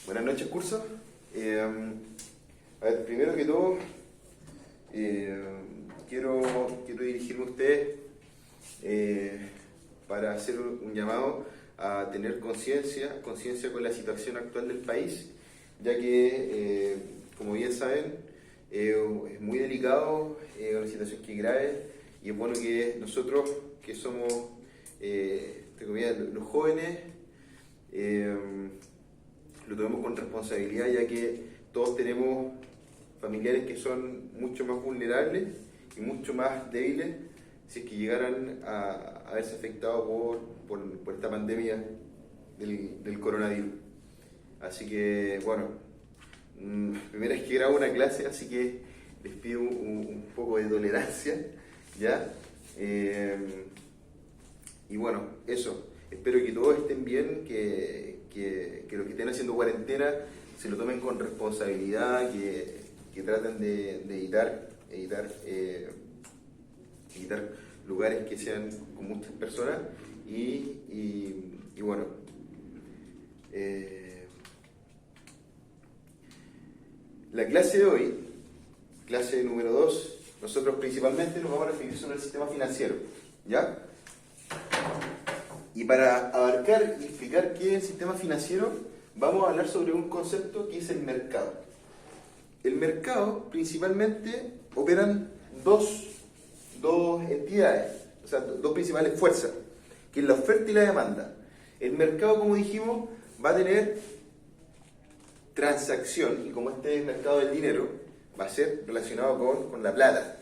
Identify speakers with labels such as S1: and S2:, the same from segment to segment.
S1: Buenas noches, curso. A ver, primero que todo, quiero dirigirme a ustedes para hacer un llamado a tener conciencia con la situación actual del país, ya que, como bien saben, es muy delicado, una situación que es grave, y es bueno que nosotros, que somos, entre comillas, los jóvenes, lo tomemos con responsabilidad, ya que todos tenemos familiares que son mucho más vulnerables y mucho más débiles si es que llegaran a verse afectados por esta pandemia del coronavirus. Así que, bueno, primera vez que grabo una clase, así que les pido un poco de tolerancia, ¿ya? Y bueno, eso. Espero que todos estén bien, que los que estén haciendo cuarentena se lo tomen con responsabilidad, que traten de evitar lugares que sean con muchas personas y bueno, la clase de hoy, clase número 2, nosotros principalmente nos vamos a referir sobre el sistema financiero, ¿ya? Y para abarcar y explicar qué es el sistema financiero, vamos a hablar sobre un concepto que es el mercado. El mercado principalmente operan dos entidades, o sea, dos principales fuerzas, que es la oferta y la demanda. El mercado, como dijimos, va a tener transacción, y como este es el mercado del dinero, va a ser relacionado con la plata.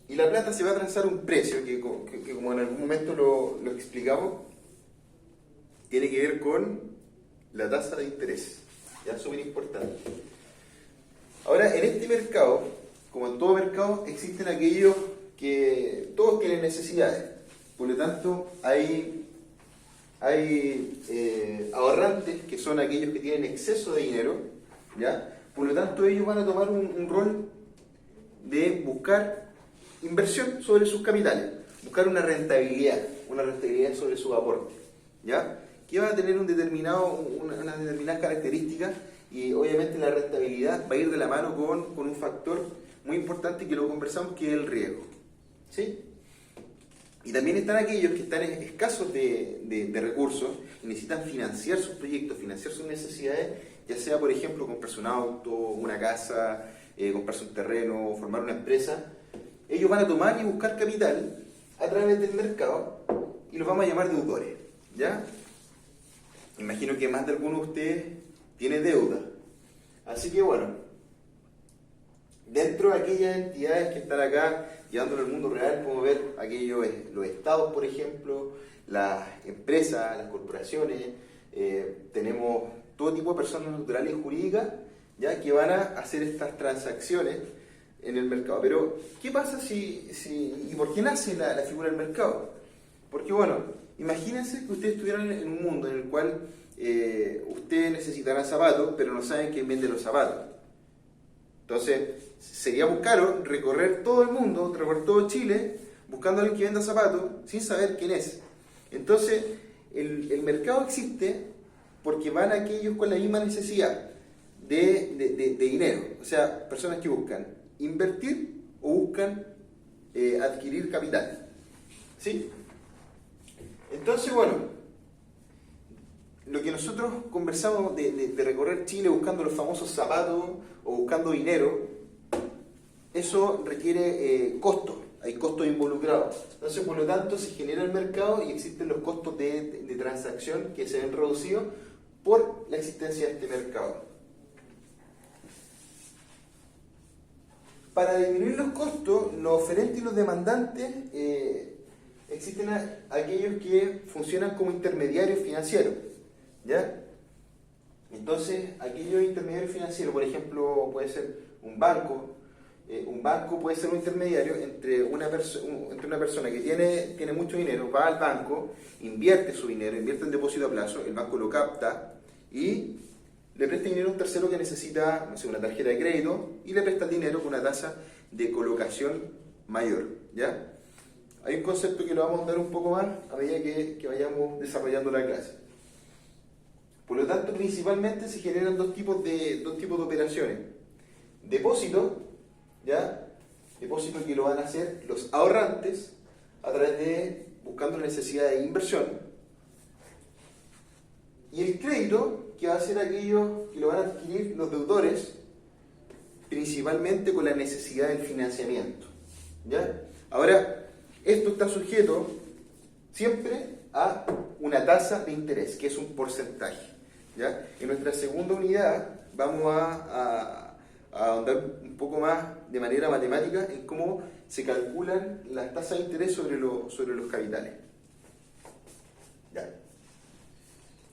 S1: Y la plata se va a transar un precio que como en algún momento lo explicamos, tiene que ver con la tasa de interés. Ya, súper importante. Ahora, en este mercado, como en todo mercado, existen aquellos que todos tienen necesidades. Por lo tanto, hay ahorrantes, que son aquellos que tienen exceso de dinero, ¿ya? Por lo tanto, ellos van a tomar un rol de buscar inversión sobre sus capitales, buscar una rentabilidad sobre sus aportes, ¿ya? Que va a tener unas determinadas características, y obviamente la rentabilidad va a ir de la mano con un factor muy importante que lo conversamos, que es el riesgo, ¿sí? Y también están aquellos que están escasos de recursos y necesitan financiar sus proyectos, financiar sus necesidades, ya sea, por ejemplo, comprarse un auto, una casa, comprarse un terreno, formar una empresa. Ellos van a tomar y buscar capital a través del mercado y los vamos a llamar deudores, ¿ya? Imagino que más de alguno de ustedes tiene deuda. Así que bueno, dentro de aquellas entidades que están acá llevándolo al mundo real, podemos ver los estados, por ejemplo, las empresas, las corporaciones, tenemos todo tipo de personas naturales y jurídicas, ¿ya? Que van a hacer estas transacciones en el mercado. Pero, ¿qué pasa y por qué nace la figura del mercado? Porque, bueno, imagínense que ustedes estuvieran en un mundo en el cual ustedes necesitarán zapatos, pero no saben quién vende los zapatos. Entonces, sería muy caro recorrer todo el mundo, recorrer todo Chile, buscando a alguien que venda zapatos, sin saber quién es. Entonces, el mercado existe porque van aquellos con la misma necesidad de dinero. O sea, personas que buscan invertir o buscan adquirir capital, ¿sí? Entonces, bueno, lo que nosotros conversamos de recorrer Chile buscando los famosos zapatos o buscando dinero, eso requiere costos, hay costos involucrados. Entonces, por lo tanto, se genera el mercado y existen los costos de transacción que se ven reducidos por la existencia de este mercado. Para disminuir los costos, los oferentes y los demandantes, existen aquellos que funcionan como intermediarios financieros, ¿ya? Entonces, aquellos intermediarios financieros, por ejemplo, puede ser un banco. Un banco puede ser un intermediario entre una persona que tiene mucho dinero, va al banco, invierte su dinero, invierte en depósito a plazo, el banco lo capta y le presta dinero a un tercero que necesita, no sé, una tarjeta de crédito, y le presta el dinero con una tasa de colocación mayor, ¿ya? Hay un concepto que lo vamos a dar un poco más a medida que vayamos desarrollando la clase. Por lo tanto, principalmente se generan dos tipos de operaciones. Depósito, ¿ya? Depósito que lo van a hacer los ahorrantes a través de buscando necesidad de inversión. Y el crédito, que va a ser aquello que lo van a adquirir los deudores, principalmente con la necesidad del financiamiento. ¿Ya? Ahora, esto está sujeto siempre a una tasa de interés, que es un porcentaje. ¿Ya? En nuestra segunda unidad vamos a ahondar un poco más de manera matemática en cómo se calculan las tasas de interés sobre los capitales. ¿Ya?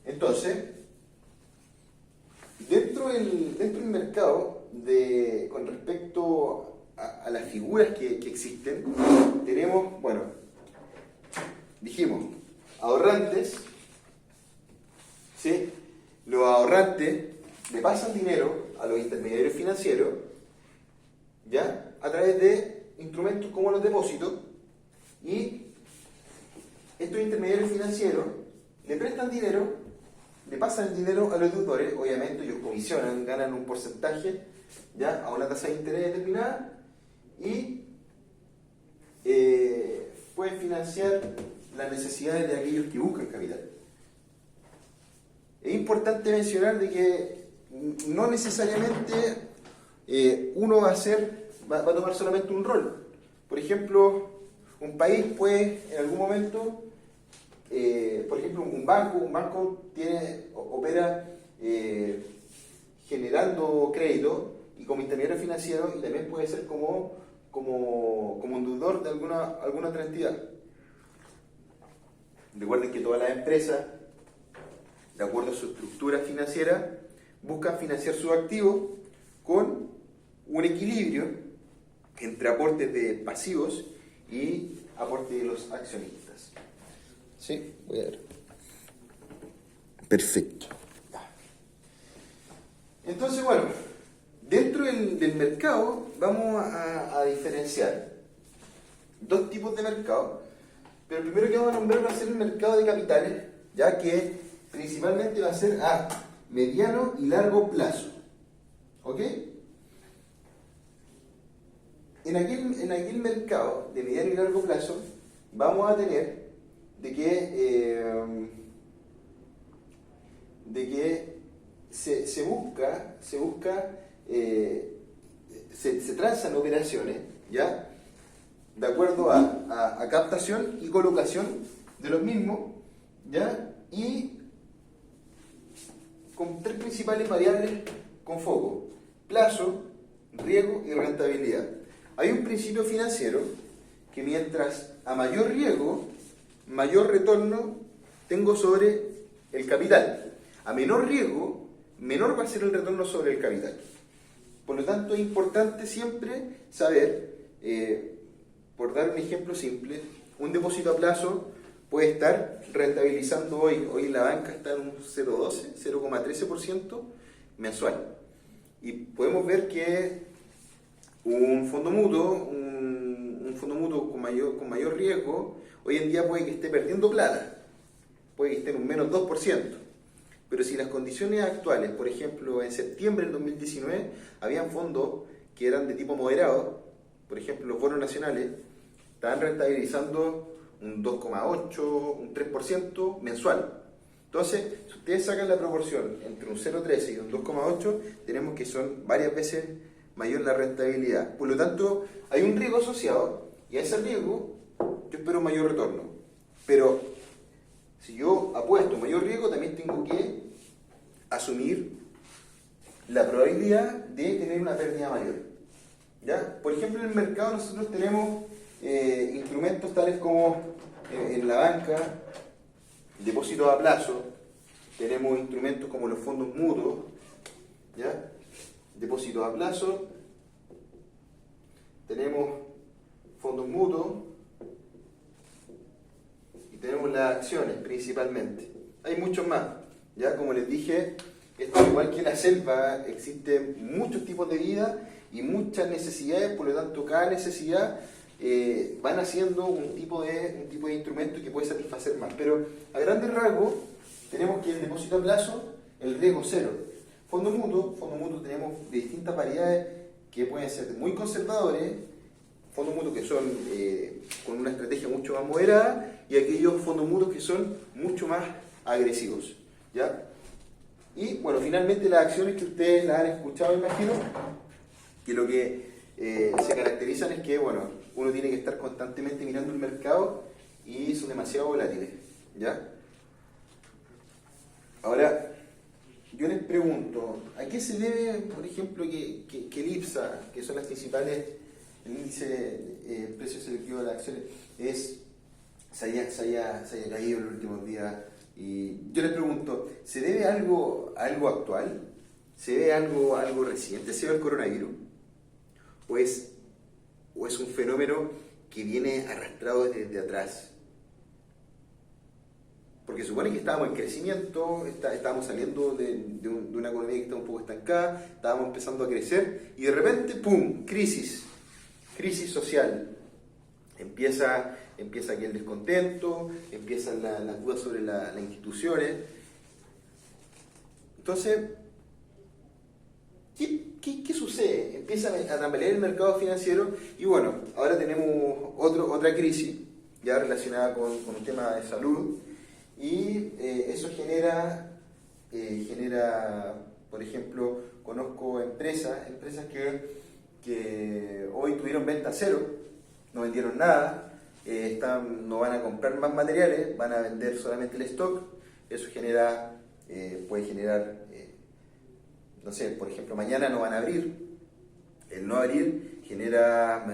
S1: Entonces, dentro del mercado, con respecto a las figuras que existen, tenemos, bueno, dijimos, ahorrantes, ¿sí? Los ahorrantes le pasan dinero a los intermediarios financieros, ¿ya? A través de instrumentos como los depósitos, y estos intermediarios financieros le prestan dinero, le pasan el dinero a los deudores, obviamente ellos comisionan, ganan un porcentaje, ¿ya? A una tasa de interés determinada, y pueden financiar las necesidades de aquellos que buscan capital. Es importante mencionar de que no necesariamente uno va a tomar solamente un rol. Por ejemplo, un país puede en algún momento, por ejemplo, un banco opera generando crédito y como intermediario financiero, y también puede ser como un deudor de alguna otra entidad. Recuerden que todas las empresas, de acuerdo a su estructura financiera, buscan financiar sus activos con un equilibrio entre aportes de pasivos y aportes de los accionistas. Sí, voy a ver. Perfecto. Entonces, bueno, dentro del mercado vamos a diferenciar dos tipos de mercado, pero el primero que vamos a nombrar va a ser el mercado de capitales, ya que principalmente va a ser a mediano y largo plazo. ¿Ok? En aquel mercado de mediano y largo plazo vamos a tener de que se transan operaciones, ¿ya? De acuerdo a captación y colocación de los mismos, ¿ya? Y con tres principales variables con foco: plazo, riesgo y rentabilidad. Hay un principio financiero que mientras a mayor riesgo, mayor retorno tengo sobre el capital. A menor riesgo, menor va a ser el retorno sobre el capital. Por lo tanto, es importante siempre saber, por dar un ejemplo simple, un depósito a plazo puede estar rentabilizando hoy la banca está en un 0,12, 0,13% mensual. Y podemos ver que un fondo mutuo con mayor riesgo, hoy en día puede que esté perdiendo plata, puede que esté en un menos 2%. Pero si las condiciones actuales, por ejemplo, en septiembre del 2019, habían fondos que eran de tipo moderado, por ejemplo, los bonos nacionales, estaban rentabilizando un 2,8, un 3% mensual. Entonces, si ustedes sacan la proporción entre un 0,13 y un 2,8, tenemos que son varias veces mayor la rentabilidad. Por lo tanto, hay un riesgo asociado, y a ese riesgo yo espero un mayor retorno. Pero si yo apuesto mayor riesgo, también tengo que asumir la probabilidad de tener una pérdida mayor. ¿Ya? Por ejemplo, en el mercado nosotros tenemos instrumentos tales como en la banca, depósitos a plazo, tenemos instrumentos como los fondos mutuos, ¿ya? Depósitos a plazo, tenemos fondos mutuos y tenemos las acciones principalmente. Hay muchos más, ya como les dije, esto igual que la selva, existen muchos tipos de vida y muchas necesidades, por lo tanto cada necesidad van haciendo un tipo de instrumento que puede satisfacer más. Pero a grandes rasgos tenemos que el depósito a plazo el riesgo cero. Fondo mutuo tenemos de distintas variedades que pueden ser muy conservadores, fondos mutuos que son con una estrategia mucho más moderada y aquellos fondos mutuos que son mucho más agresivos, ¿ya? Y bueno, finalmente las acciones que ustedes las han escuchado, imagino, que lo que se caracterizan es que, bueno, uno tiene que estar constantemente mirando el mercado y son demasiado volátiles, ¿ya? Ahora, yo les pregunto, ¿a qué se debe, por ejemplo, que el IPSA, que son las principales, el índice precio selectivo de las acciones, se haya caído en los últimos días? Y yo les pregunto, ¿se debe a algo actual? ¿Se debe a algo reciente? ¿Se debe al coronavirus? ¿O es un fenómeno que viene arrastrado desde atrás? Porque supone que estábamos en crecimiento, estábamos saliendo de una economía que está un poco estancada, estábamos empezando a crecer y de repente, ¡pum!, crisis social. Empieza aquí el descontento, empiezan las dudas sobre las instituciones. Entonces, ¿qué sucede? Empieza a tambalear el mercado financiero y bueno, ahora tenemos otra crisis ya relacionada con un tema de salud y eso genera, por ejemplo, conozco empresas que hoy tuvieron venta cero, no vendieron nada, no van a comprar más materiales, van a vender solamente el stock. Eso puede generar, no sé, por ejemplo, mañana no van a abrir. El no abrir genera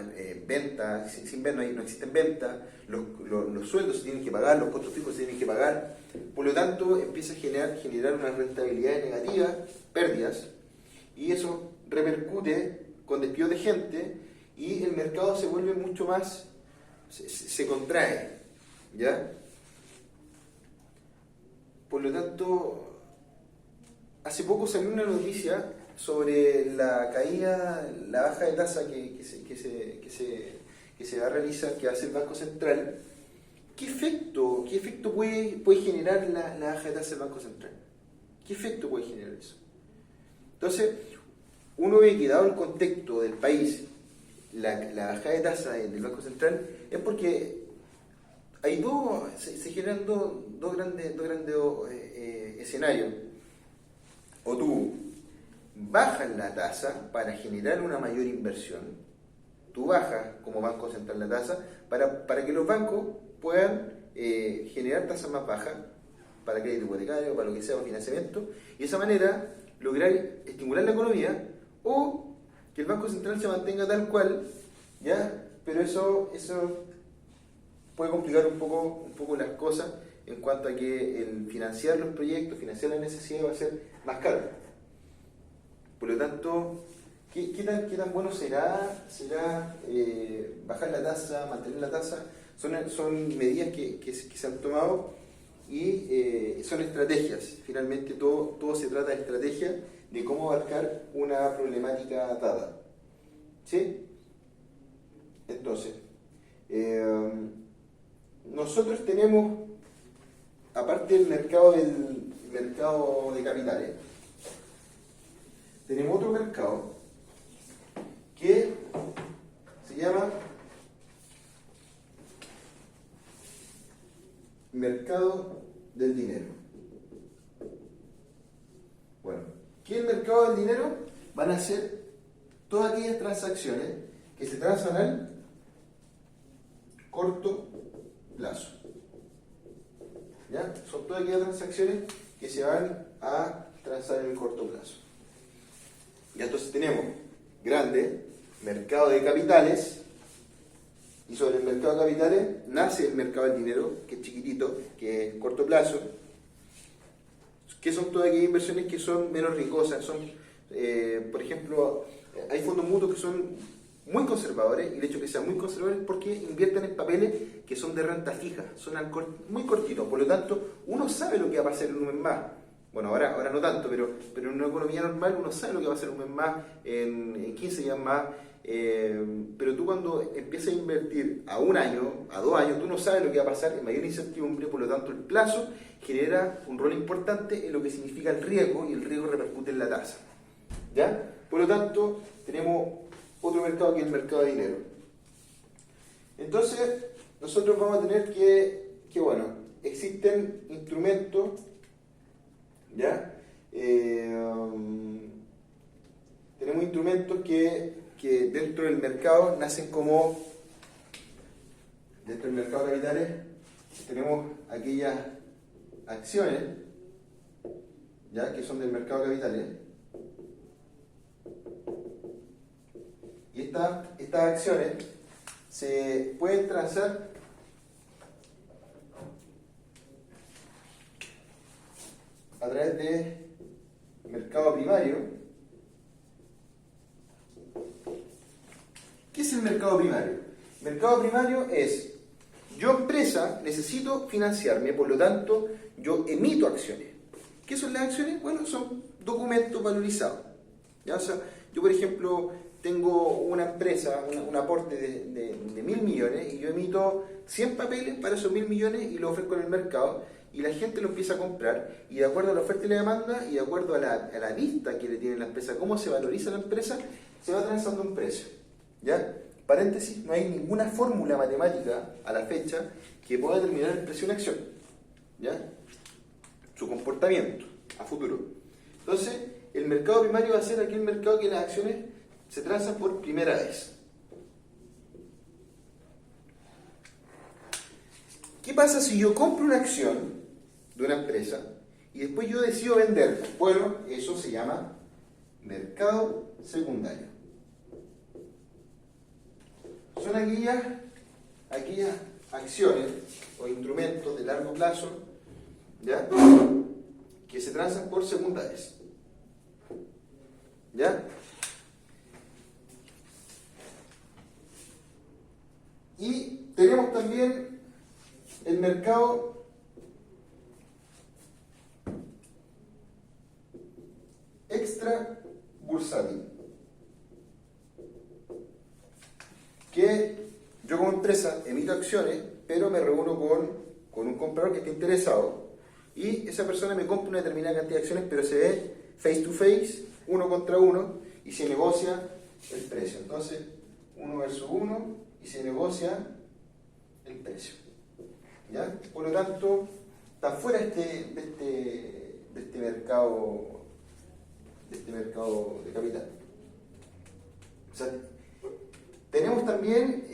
S1: ventas, sin ver no existen ventas, los sueldos se tienen que pagar, los costos fijos se tienen que pagar, por lo tanto empieza a generar una rentabilidad negativa, pérdidas, y eso repercute con despido de gente y el mercado se vuelve mucho más, se contrae, ¿ya? Por lo tanto, hace poco salió una noticia sobre la baja de tasa que se va a realizar, que va a hacer el Banco Central. ¿Qué efecto puede generar la baja de tasa del Banco Central? ¿Qué efecto puede generar eso? Entonces, uno ve que dado el contexto del país, la bajada de tasa del Banco Central es porque se generan dos grandes escenarios. O tú bajas la tasa para generar una mayor inversión, tú bajas como Banco Central la tasa para que los bancos puedan generar tasas más bajas para crédito hipotecario, para lo que sea, para financiamiento, y de esa manera lograr estimular la economía, o que el Banco Central se mantenga tal cual, ¿ya? Pero eso puede complicar un poco las cosas en cuanto a que el financiar los proyectos, financiar las necesidades va a ser más caro. Por lo tanto, ¿qué tan bueno será bajar la tasa, mantener la tasa? Son medidas que se han tomado y son estrategias. Finalmente todo se trata de estrategia, de cómo abarcar una problemática dada. ¿Sí? Entonces, nosotros tenemos, aparte del mercado de capitales, tenemos otro mercado que se llama mercado del dinero. Bueno, ¿qué es el mercado del dinero? Van a ser todas aquellas transacciones que se transan al corto plazo. ¿Ya? Son todas aquellas transacciones que se van a transar en el corto plazo. Y entonces tenemos grande mercado de capitales, y sobre el mercado de capitales nace el mercado del dinero, que es chiquitito, que es corto plazo, que son todas aquellas inversiones que son menos riesgosas. Por ejemplo, hay fondos mutuos que son muy conservadores, y el hecho de que sean muy conservadores es porque invierten en papeles que son de renta fija, son muy cortitos, por lo tanto uno sabe lo que va a pasar en un mes más. Bueno, ahora no tanto, pero en una economía normal uno sabe lo que va a pasar un mes más, en 15 días más, pero tú cuando empiezas a invertir a un año, a 2 años, tú no sabes lo que va a pasar, en mayor incertidumbre, por lo tanto el plazo genera un rol importante en lo que significa el riesgo, y el riesgo repercute en la tasa. ¿Ya? Por lo tanto, tenemos otro mercado que es el mercado de dinero. Entonces, nosotros vamos a tener que bueno, existen instrumentos, ¿ya? Tenemos instrumentos que dentro del mercado nacen como, dentro del mercado de capitales, tenemos aquellas acciones, ¿ya? Que son del mercado de capitales, y estas acciones se pueden transar a través de mercado primario. ¿Qué es el mercado primario? El mercado primario es: yo, empresa, necesito financiarme, por lo tanto, yo emito acciones. ¿Qué son las acciones? Bueno, son documentos valorizados. ¿Ya? O sea, yo, por ejemplo, tengo una empresa, un aporte de 1.000 millones, y yo emito 100 papeles para esos 1.000 millones y lo ofrezco en el mercado, y la gente lo empieza a comprar, y de acuerdo a la oferta y la demanda, y de acuerdo a la vista que le tiene la empresa, cómo se valoriza la empresa, se va transando un precio. ¿Ya? Paréntesis, no hay ninguna fórmula matemática a la fecha que pueda determinar el precio de una acción, ¿ya? Su comportamiento a futuro. Entonces, el mercado primario va a ser aquel mercado que las acciones se transan por primera vez. ¿Qué pasa si yo compro una acción de una empresa y después yo decido venderla? Bueno, eso se llama mercado secundario. Son aquellas acciones o instrumentos de largo plazo, ¿ya? Que se transan por segunda vez. ¿Ya? Y tenemos también el mercado extra bursátil, que yo como empresa emito acciones, pero me reúno con un comprador que esté interesado, y esa persona me compra una determinada cantidad de acciones, pero se ve face to face, uno contra uno, y se negocia el precio. Entonces, 1 versus 1, y se negocia el precio. ¿Ya? Por lo tanto, está fuera de este mercado de capital. O sea, tenemos también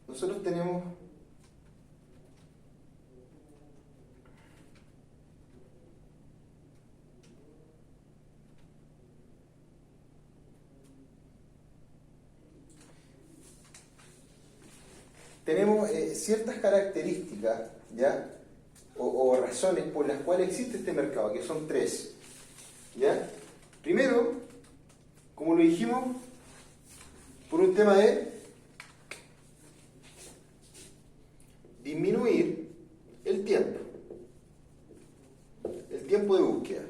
S1: nosotros tenemos ciertas características, ¿ya? O razones por las cuales existe este mercado, que son tres. ¿Ya? Primero, como lo dijimos, por un tema de disminuir el tiempo de búsqueda.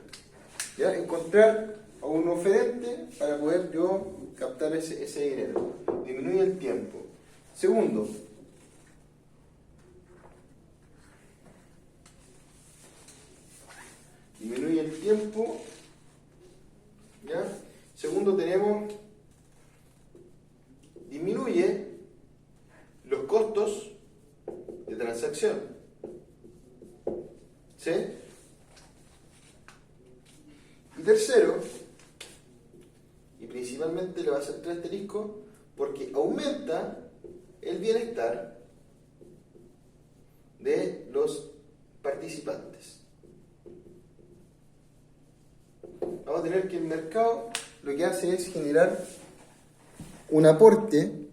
S1: ¿Ya? Encontrar a un oferente para poder yo captar ese dinero. Disminuye el tiempo. Segundo, disminuye el tiempo, ¿ya? Segundo, tenemos, disminuye los costos de transacción, ¿sí? Y tercero, y principalmente le va a hacer 3 asteriscos, porque aumenta el bienestar de los participantes. Vamos a tener que el mercado lo que hace es generar un aporte,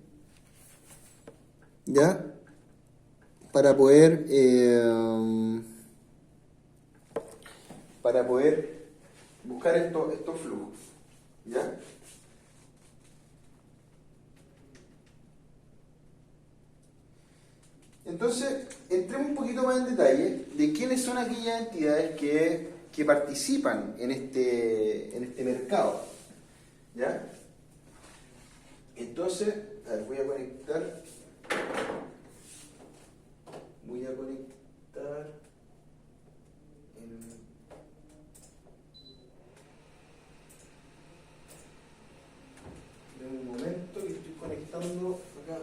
S1: ¿ya? Para poder buscar estos flujos, ¿ya? Entonces, entremos un poquito más en detalle de quiénes son aquellas entidades que participan en este mercado, ¿ya? Entonces, a ver, voy a conectar en... En un momento que estoy conectando acá.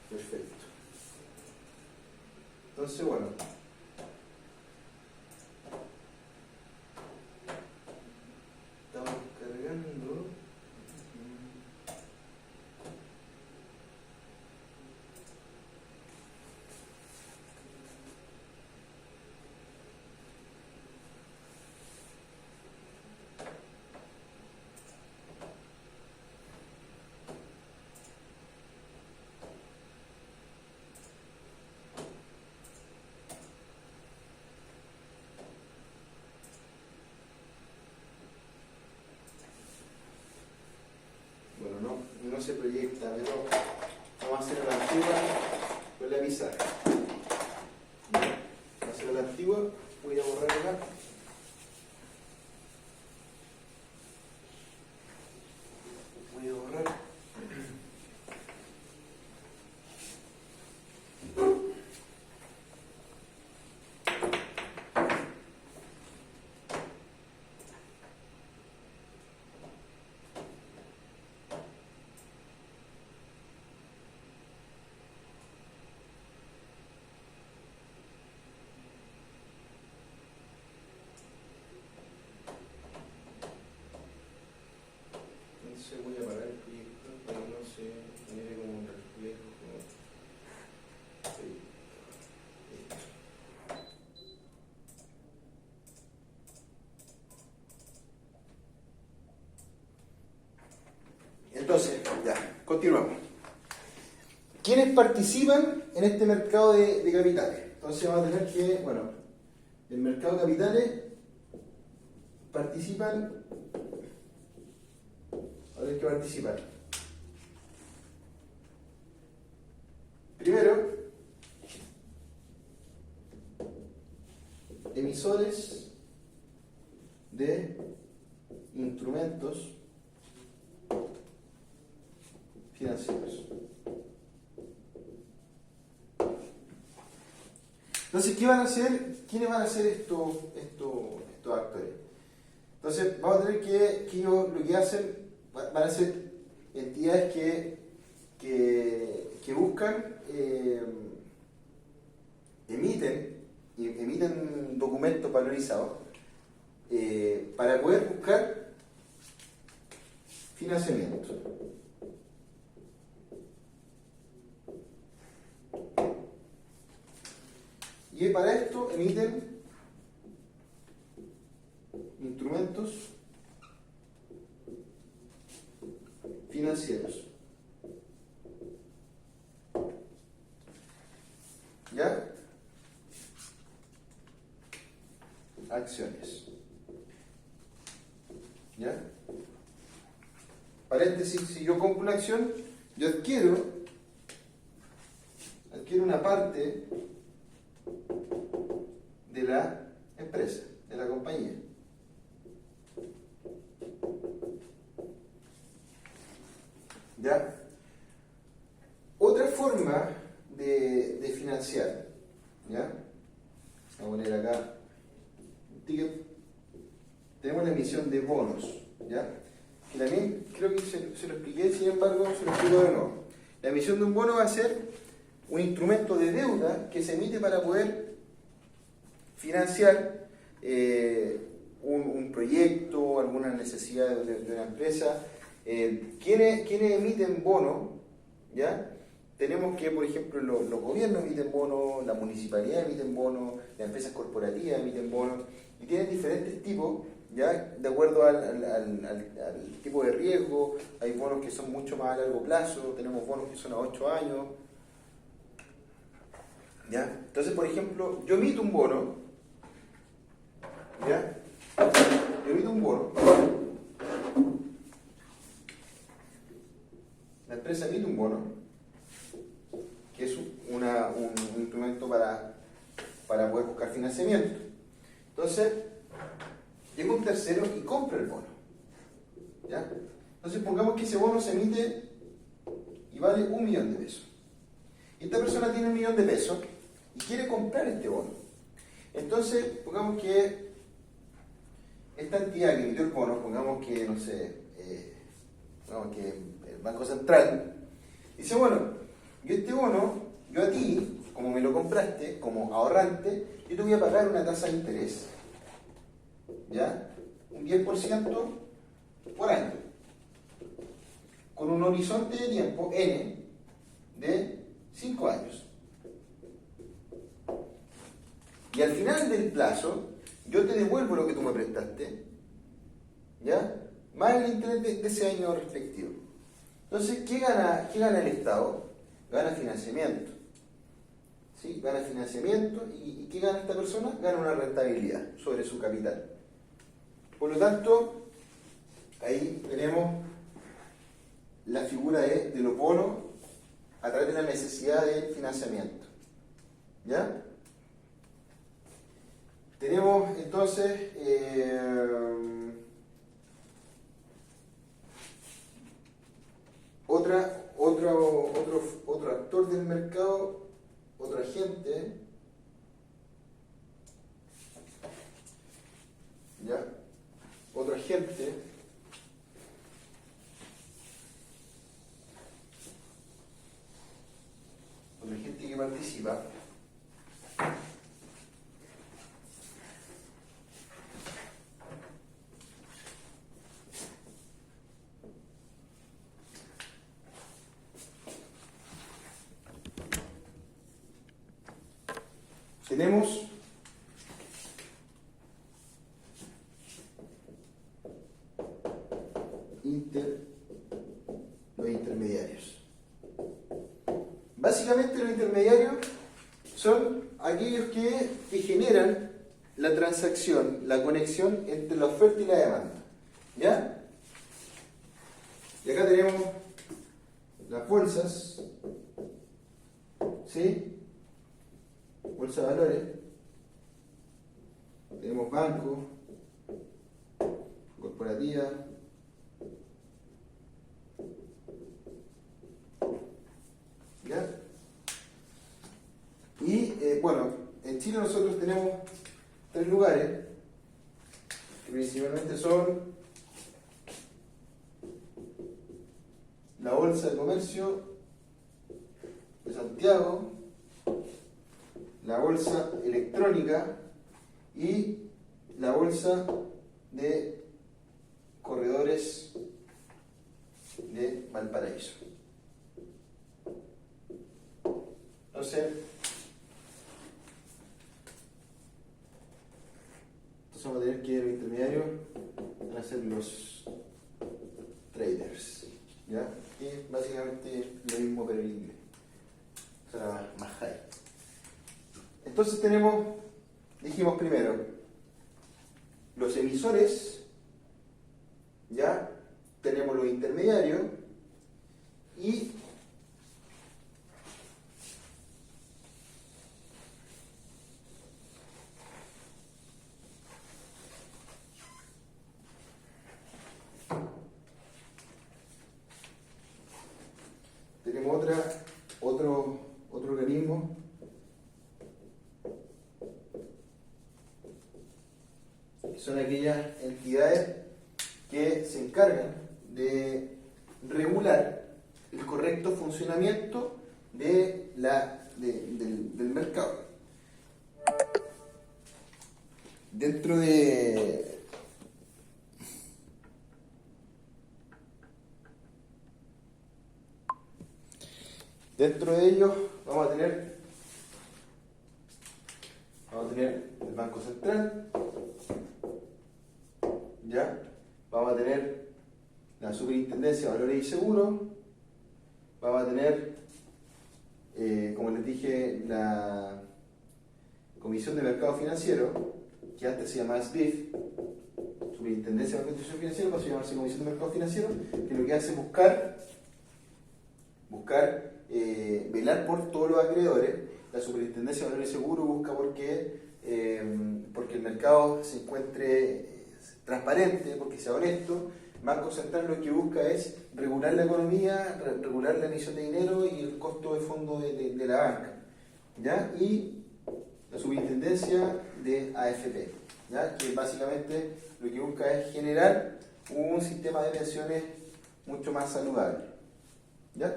S1: Perfecto. Entonces, bueno. Estamos cargando. Bueno, no se proyecta, pero vamos a hacer la antigua con la pizarra. Vamos a hacer la antigua, voy a borrar acá. Voy a borrar. Entonces voy a parar el proyecto para que no se genere como un reflejo. Entonces, ya, continuamos. ¿Quiénes participan en este mercado de capitales? Entonces vamos a tener que, bueno, el mercado de capitales participan. A ver qué participan. Primero, emisores de instrumentos financieros. Entonces, ¿qué van a hacer? ¿Quiénes van a ser estos actores? Entonces, vamos a tener que ellos lo que hacen van a ser entidades que buscan, emiten documentos valorizados para poder buscar financiamiento. Y para esto emiten instrumentos financieros. ¿Ya? Acciones. ¿Ya? Paréntesis, si yo compro una acción, yo adquiero una parte de la empresa, de la compañía. ¿Ya? Otra forma de financiar, ¿ya? Voy a poner acá un ticket. Tenemos la emisión de bonos, ¿ya? Que también creo que se lo expliqué, sin embargo, se lo explico de nuevo. La emisión de un bono va a ser un instrumento de deuda que se emite para poder financiar un proyecto, alguna necesidad de una empresa. ¿Quiénes emiten bonos? ¿Ya? Tenemos que, por ejemplo, los gobiernos emiten bonos, la municipalidad emiten bonos, las empresas corporativas emiten bonos, y tienen diferentes tipos, ¿ya? De acuerdo al tipo de riesgo. Hay bonos que son mucho más a largo plazo, tenemos bonos que son a 8 años. ¿Ya? Entonces, por ejemplo, yo emito un bono, ¿Ya? Yo emito un bono. La empresa emite un bono, que es un instrumento para poder buscar financiamiento. Entonces, llega un tercero y compra el bono. ¿Ya? Entonces, pongamos que ese bono se emite y vale 1 millón de pesos. Y esta persona tiene 1 millón de pesos y quiere comprar este bono. Entonces, pongamos que esta entidad que emitió el bono, pongamos que, no sé, pongamos que el Banco Central, dice, bueno, yo este bono, yo a ti, como me lo compraste, como ahorrante, yo te voy a pagar una tasa de interés, ¿ya? Un 10% por año, con un horizonte de tiempo, N, de 5 años. Y al final del plazo, yo te devuelvo lo que tú me prestaste, ¿ya? Más el interés de ese año respectivo. Entonces, ¿qué gana el Estado? Gana financiamiento. ¿Sí? Gana financiamiento y ¿qué gana esta persona? Gana una rentabilidad sobre su capital. Por lo tanto, ahí tenemos la figura de los bonos a través de la necesidad de financiamiento. ¿Ya? Tenemos entonces otro actor del mercado, otro agente, ¿ya? Otro agente que participa. Tenemos los intermediarios. Básicamente los intermediarios son aquellos que generan la transacción, la conexión entre la oferta y la demanda. ¿Ya? Y acá tenemos las bolsas, ¿sí? Bolsa de valores, tenemos banco, corporativa, ¿ya? Y bueno, en Chile nosotros tenemos 3 lugares, que principalmente son la Bolsa de Comercio de Santiago, la Bolsa Electrónica y la Bolsa de Corredores de Valparaíso. Entonces vamos a tener que los intermediarios van a ser los traders, ¿ya? Y básicamente lo mismo pero en inglés, o sea, más high. Entonces dijimos primero, los emisores, ya tenemos los intermediarios y tenemos otro organismo que son aquellas entidades que se encargan de regular el correcto funcionamiento del mercado. Dentro de ellos vamos a tener el Banco Central, ¿ya? Vamos a tener la Superintendencia de Valores y Seguros, vamos a tener, como les dije, la Comisión de Mercado Financiero, que antes se llamaba SBIF, Superintendencia de Banco Institución Financiera, pasó a llamarse Comisión de Mercados Financieros, que lo que hace es velar por todos los acreedores. La Superintendencia de Valores y Seguros busca porque el mercado se encuentre transparente, porque sea honesto. Banco Central lo que busca es regular la economía, regular la emisión de dinero y el costo de fondo de la banca, ¿ya? Y la Superintendencia de AFP, ¿ya? Que básicamente lo que busca es generar un sistema de pensiones mucho más saludable, ¿ya?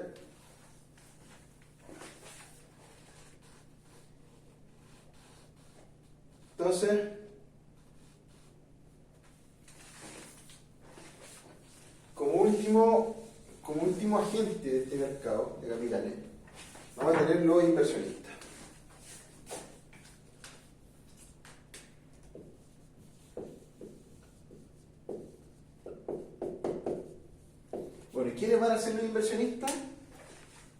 S1: Entonces, como último agente de este mercado de capitales, vamos a tener los inversionistas. Bueno, ¿y quiénes van a ser los inversionistas?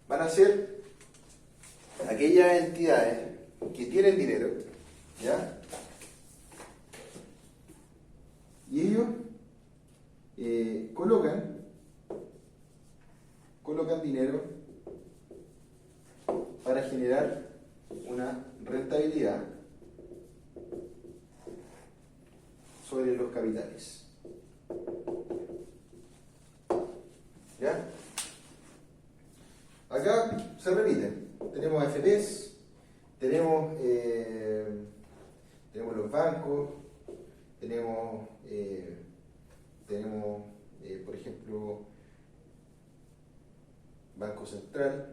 S1: Van a ser aquellas entidades que tienen dinero, ¿ya? Y ellos colocan dinero para generar una rentabilidad sobre los capitales, ¿ya? Acá se repiten, tenemos AFPs, tenemos los bancos, tenemos por ejemplo, Banco Central,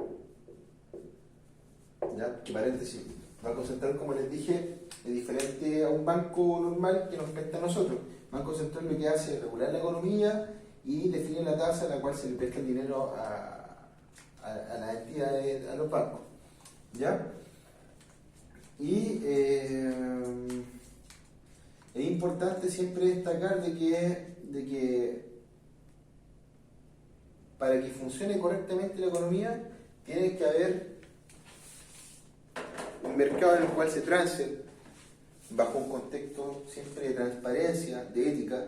S1: ¿ya? Que paréntesis, Banco Central, como les dije, es diferente a un banco normal que nos presta a nosotros. Banco Central lo que hace es regular la economía y define la tasa a la cual se le presta el dinero a las entidades, a los bancos, ¿ya? Y es importante siempre destacar de que para que funcione correctamente la economía tiene que haber un mercado en el cual se transe bajo un contexto siempre de transparencia, de ética,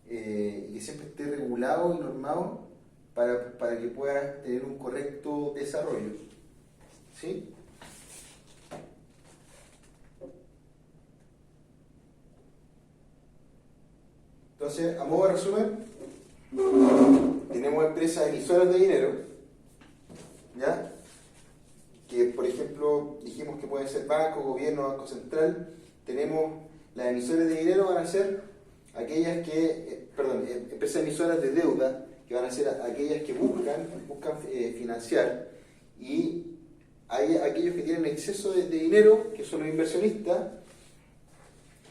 S1: y que siempre esté regulado y normado para que pueda tener un correcto desarrollo, ¿sí? Entonces, a modo de resumen, tenemos empresas emisoras de dinero, ¿ya? Que, por ejemplo, dijimos que pueden ser bancos, gobierno, banco central. Tenemos las emisoras de dinero, van a ser aquellas que, empresas emisoras de deuda, que van a ser aquellas que buscan financiar, y hay aquellos que tienen exceso de dinero, que son los inversionistas,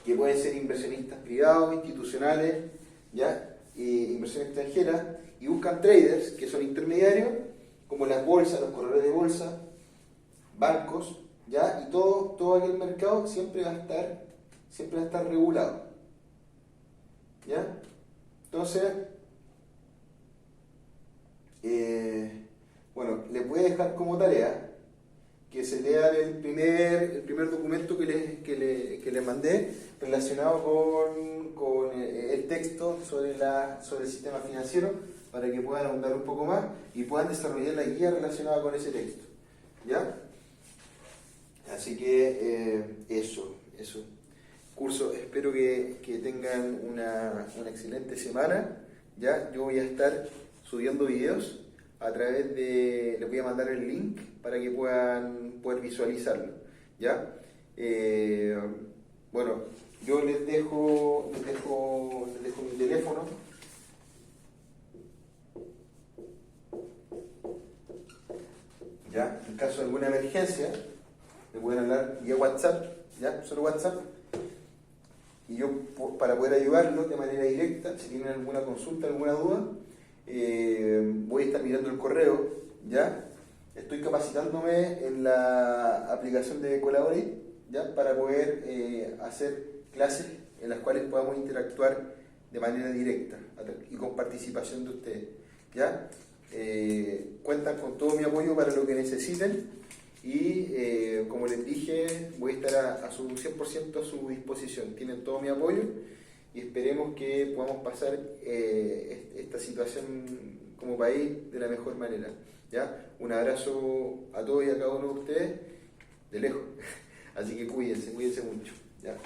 S1: que pueden ser inversionistas privados, institucionales, ¿ya? Inversión extranjera, y buscan traders, que son intermediarios, como las bolsas, los corredores de bolsa, bancos, ¿ya? Y todo aquel mercado siempre va a estar regulado, ¿ya? Entonces, bueno, les voy a dejar como tarea que se lean el primer documento que les mandé relacionado con el texto sobre el sistema financiero, para que puedan ahondar un poco más y puedan desarrollar la guía relacionada con ese texto, ¿ya? Así que eso. Curso, espero que tengan una excelente semana, ¿ya? Yo voy a estar subiendo videos a través de... Les voy a mandar el link para que puedan poder visualizarlo, ¿ya? Bueno, yo les dejo mi teléfono. ¿Ya? En caso de alguna emergencia, me pueden hablar vía WhatsApp, ¿ya? Solo WhatsApp. Y yo, para poder ayudarlos de manera directa, si tienen alguna consulta, alguna duda, voy a estar mirando el correo, ¿ya? Estoy capacitándome en la aplicación de Collaborate, ¿ya? Para poder hacer clases en las cuales podamos interactuar de manera directa y con participación de ustedes, ¿ya? Cuentan con todo mi apoyo para lo que necesiten, Y como les dije, voy a estar a su 100% a su disposición. Tienen todo mi apoyo y esperemos que podamos pasar esta situación como país de la mejor manera. ¿Ya? Un abrazo a todos y a cada uno de ustedes, de lejos. Así que cuídense mucho. ¿Ya?